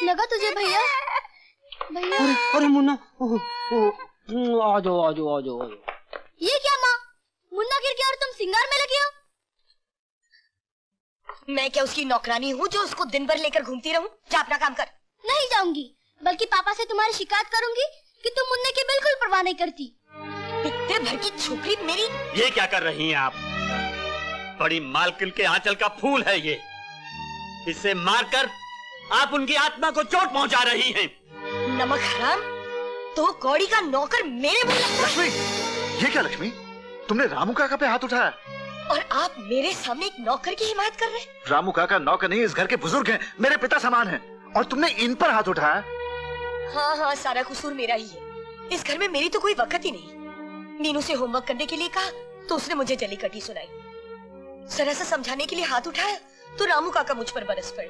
लगा तुझे भैया? भैया अरे मुन्ना, आ जाओ। ये क्या माँ? मुन्ना गिर गया और तुम सिंगार में लगी हो? मैं क्या उसकी नौकरानी हूँ जो उसको दिन भर लेकर घूमती रहूं? जा अपना काम कर। नहीं जाऊंगी, बल्कि पापा से तुम्हारी शिकायत करूंगी कि तुम मुन्ने की बिल्कुल परवाह नहीं करती। पित्ते भर की छोकरी मेरी। ये क्या कर रही हैं आप? बड़ी मालकिन के आंचल का फूल है ये। इसे मारकर आप उनकी आत्मा को चोट पहुंचा रही हैं। नमक हराम, तो कौड़ी का नौकर मेरे मुंह लगता। लक्ष्मी, ये क्या लक्ष्मी? तुमने रामू काका पे हाथ उठाया और आप मेरे सामने एक नौकर की हिमायत कर रहे हैं? रामू काका नौकर नहीं, इस घर के बुजुर्ग हैं, मेरे पिता समान हैं, और तुमने इन पर हाथ उठाया। हाँ, सारा कसूर मेरा ही है। इस घर में मेरी तो कोई वक़्त ही नहीं। मीनू से होमवर्क करने के लिए कहा तो उसने मुझे जली कटी सुनाई। जरा सा समझाने के लिए हाथ उठाया तो रामू काका मुझ पर बरस पड़े।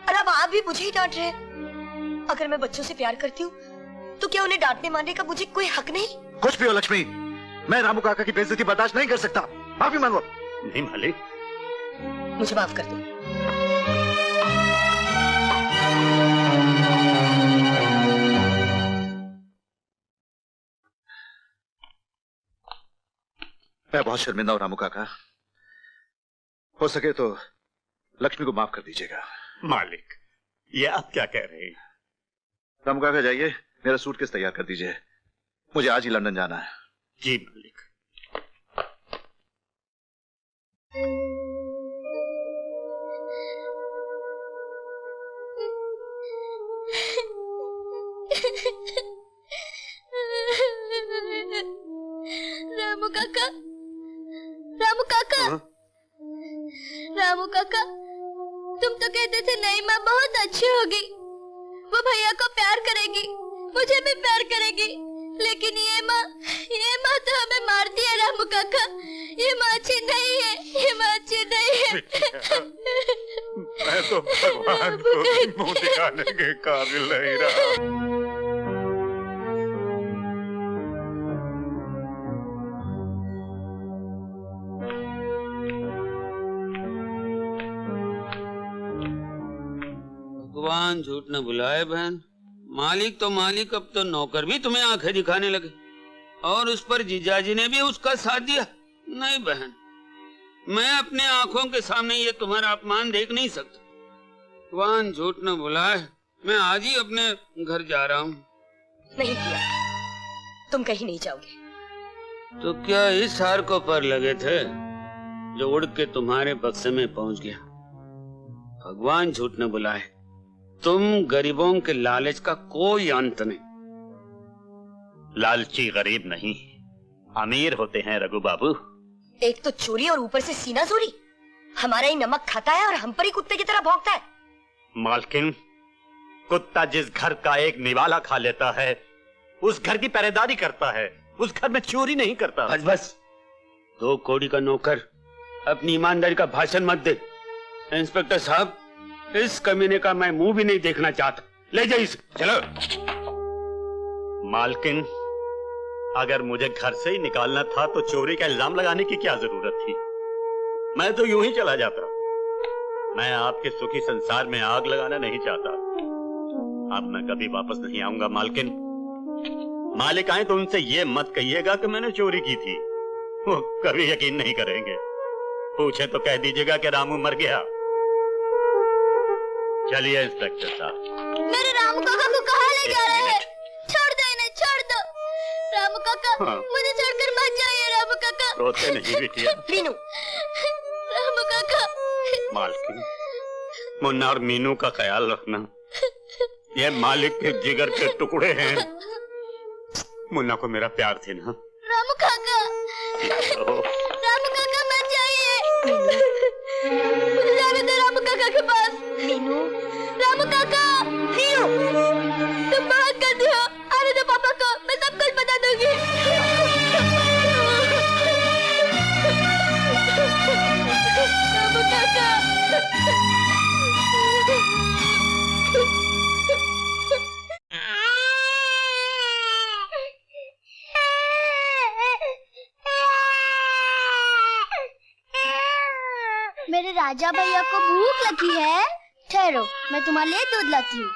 और अब आप भी मुझे ही डांट रहे हैं। अगर मैं बच्चों से प्यार करती हूँ तो क्या उन्हें डांटने मारने का मुझे कोई हक नहीं? कुछ भी हो लक्ष्मी, मैं रामू काका की बेइज्जती बर्दाश्त नहीं कर सकता। माफी मांगो। नहीं मालिक, मुझे माफ कर दो। मैं बहुत शर्मिंदा हूँ रामू काका। हो सके तो लक्ष्मी को माफ कर दीजिएगा। मालिक, ये आप क्या कह रहे हैं? रामू काका जाइए, मेरा सूटकेस तैयार कर दीजिए, मुझे आज ही लंदन जाना है। जी मालिक। रामू काका, रामू काका, रामू काका, तुम तो कहते थे नई माँ बहुत अच्छी होगी, वो भैया को प्यार करेगी, मुझे भी प्यार करेगी, लेकिन ये माँ तो हमें मारती है। रामू काका, ये माँ अच्छी नहीं है, ये माँ अच्छी नहीं है। मैं तो भगवान को मुंह दिखाने के काबिल नहीं रहा। भगवान झूठ न बुलाए बहन। मालिक तो मालिक, अब तो नौकर भी तुम्हें आंखें दिखाने लगे, और उस पर जीजाजी ने भी उसका साथ दिया। नहीं बहन, मैं अपने आंखों के सामने ये तुम्हारा अपमान देख नहीं सकता। भगवान झूठ न बुलाए, मैं आज ही अपने घर जा रहा हूँ। नहीं किया, तुम कहीं नहीं जाओगे। तो क्या इस हार को पर लगे थे जो उड़ के तुम्हारे बक्से में पहुंच गया? भगवान झूठ न बुलाए, तुम गरीबों के लालच का कोई अंत नहीं। लालची गरीब नहीं, अमीर होते हैं रघु बाबू। एक तो चोरी और ऊपर से सीना चोरी। हमारा ही नमक खाता है और हम पर ही कुत्ते की तरह भौंकता है। मालकिन, कुत्ता जिस घर का एक निवाला खा लेता है उस घर की पहरेदारी करता है, उस घर में चोरी नहीं करता। बस बस, 2 कौड़ी का नौकर अपनी ईमानदारी का भाषण मत दे। इंस्पेक्टर साहब, इस कमीने का मैं मुंह भी नहीं देखना चाहता। ले जाइए इसे, चलो। मालकिन, अगर मुझे घर से ही निकालना था तो चोरी का इल्जाम लगाने की क्या जरूरत थी? मैं तो यूं ही चला जाता। मैं आपके सुखी संसार में आग लगाना नहीं चाहता। अब मैं कभी वापस नहीं आऊंगा मालकिन। मालिक आए तो उनसे ये मत कहिएगा कि मैंने चोरी की थी, वो कभी यकीन नहीं करेंगे। पूछे तो कह दीजिएगा कि रामू मर गया। चलिए इंस्पेक्टर साहब। मेरे रामू काका को कहाँ ले जा रहे हैं? छोड़ दो इन्हें, छोड़ दो। रामू काका, मुझे छोड़कर मत जाइए। रामू काका, रोते नहीं बिटिया। मीनू। रामू काका। मालकिन, मुन्ना और मीनू का ख्याल रखना, ये मालिक के जिगर के टुकड़े हैं। मुन्ना को मेरा प्यार थी ना। रामू काका, रामू काका मत जाइए। मुझे जाने दो रामू काका के पास। मीनू, रामू काका। मीनू, तुम बहुत गंदी हो, आने दो पापा को, मैं सब कुछ बता दूंगी। रामू काका। मेरे राजा भैया को भूख लगी है। ठहरो, मैं तुम्हारे लिए दूध लाती हूँ।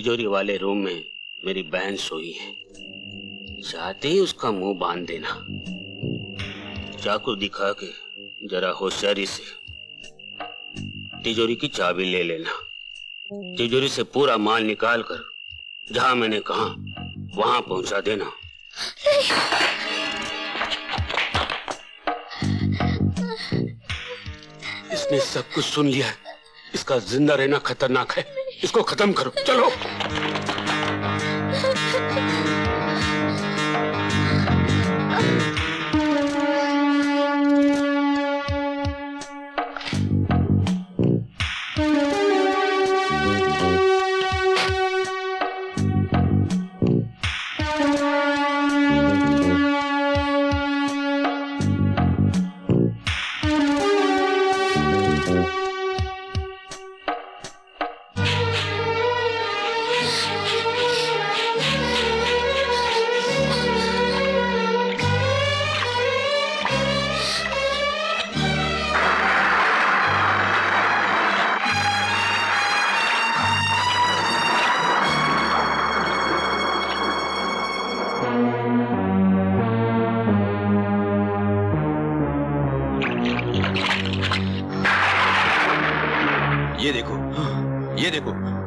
तिजोरी वाले रूम में मेरी बहन सोई है। चाहते ही उसका मुंह बांध देना। चाकू दिखा के जरा होशियारी से तिजोरी की चाबी ले लेना। तिजोरी से पूरा माल निकाल कर जहां मैंने कहा वहां पहुंचा देना। इसने सब कुछ सुन लिया है। इसका जिंदा रहना खतरनाक है। इसको खत्म करो, चलो।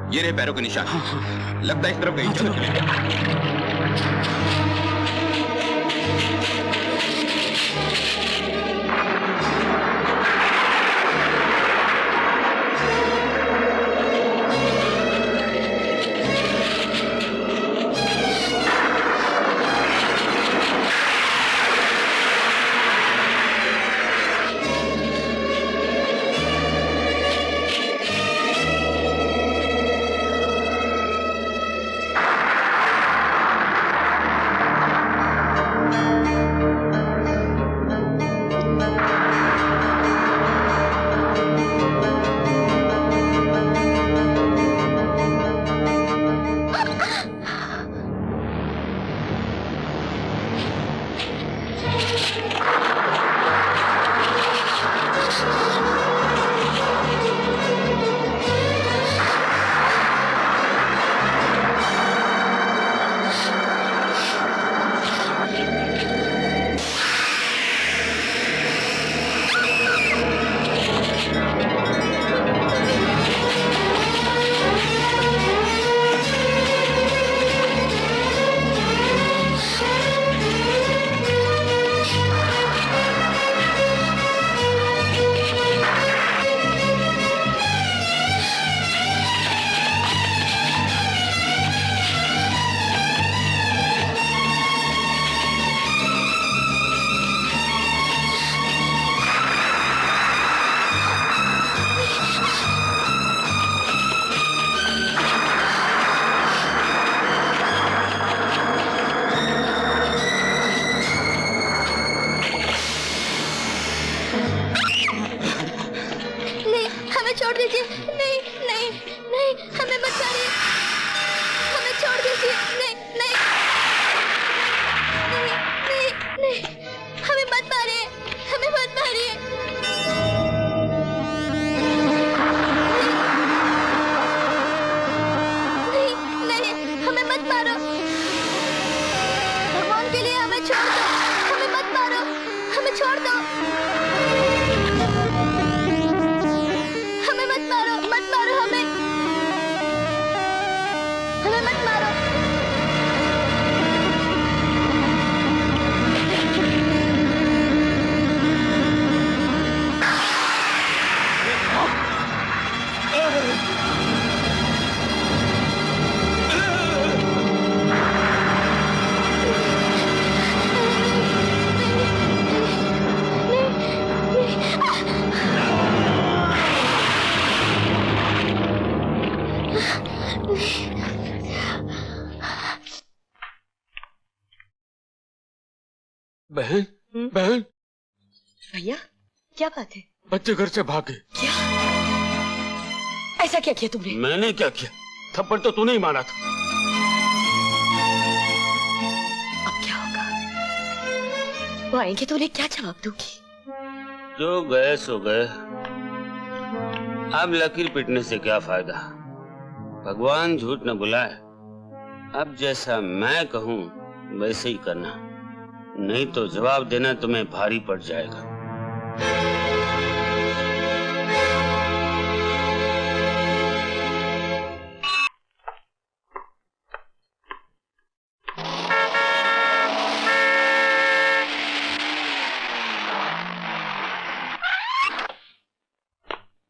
ये रहे पैरों के निशान। लगता है इस तरफ कहीं चलो। बहन, बहन, भैया क्या बात है? बच्चे घर से भागे। क्या? ऐसा क्या किया तुमने? मैंने क्या किया? थप्पड़ तो तूने ही मारा था। अब क्या होगा? वो आएंगे तो उन्हें क्या जवाब दूंगी? जो गए सो गए। अब लकीर पीटने से क्या फायदा? भगवान झूठ न बुलाए। अब जैसा मैं कहूं वैसे ही करना, नहीं तो जवाब देना तुम्हें भारी पड़ जाएगा।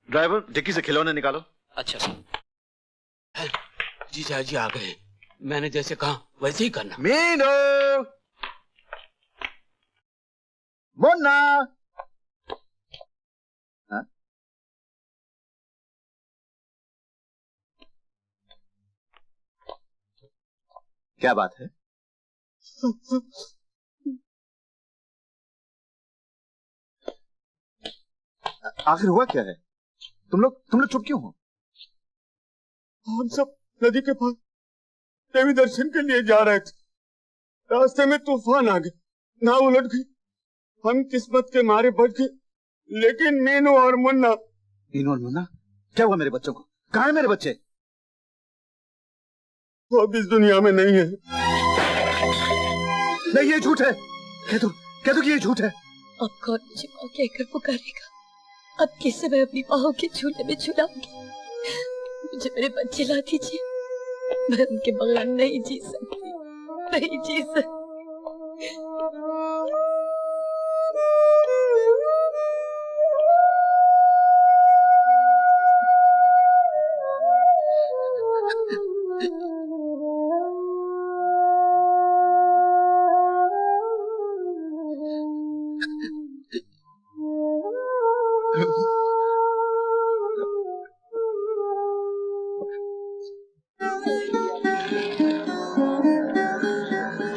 ड्राइवर, डिक्की से खिलौने निकालो। अच्छा सर। जीजा जी आ गए, मैंने जैसे कहा वैसे ही करना। मीनू, मुन्ना। हाँ? क्या बात है? आखिर हुआ क्या है? तुम लोग चुप क्यों हो? हम सब नदी के पास देवी दर्शन के लिए जा रहे थे। रास्ते में तूफान आ गया, नाव उलट गई। हम किस्मत के मारे बच गए, लेकिन मीनू और मुन्ना। क्या हुआ मेरे बच्चों को? कहाँ है मेरे बच्चे? वो अब इस दुनिया में नहीं है। नहीं, ये झूठ है। कह दो कि ये झूठ है। अब कौन मुझे माँ कहकर पुकारेगा? अब किससे मैं अपनी बाहों के झूले में झूलाऊंगी? मुझे मेरे बच्चे ला दीजिए, मैं उनके बगैर नहीं जी सकती, नहीं जी सकती।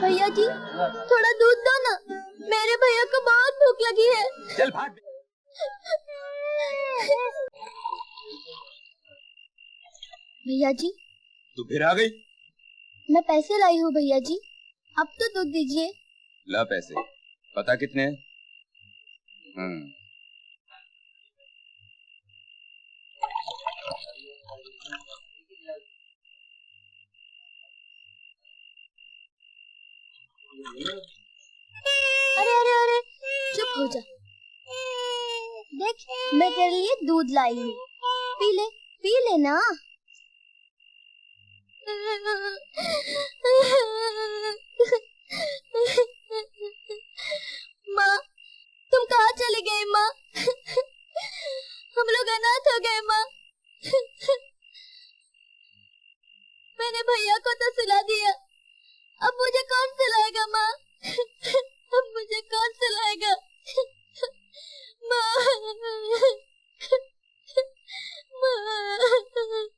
भैया जी, थोड़ा दूध दो ना, मेरे भैया को बहुत भूख लगी है। चल भाग। भैया जी, तू फिर आ गई? मैं पैसे लाई हूँ भैया जी, अब तो दूध दीजिए। ला पैसे। पता कितने हैं? अरे अरे अरे, चुप हो जा। देख, मैं तेरे लिए दूध लाई हूँ, पी ले ना। माँ, तुम कहाँ चली गई माँ? हम लोग अनाथ हो गए माँ। मैंने भैया को तो सुला दिया, अब मुझे कौन सुलाएगा माँ? अब मुझे कौन सुलाएगा माँ? माँ।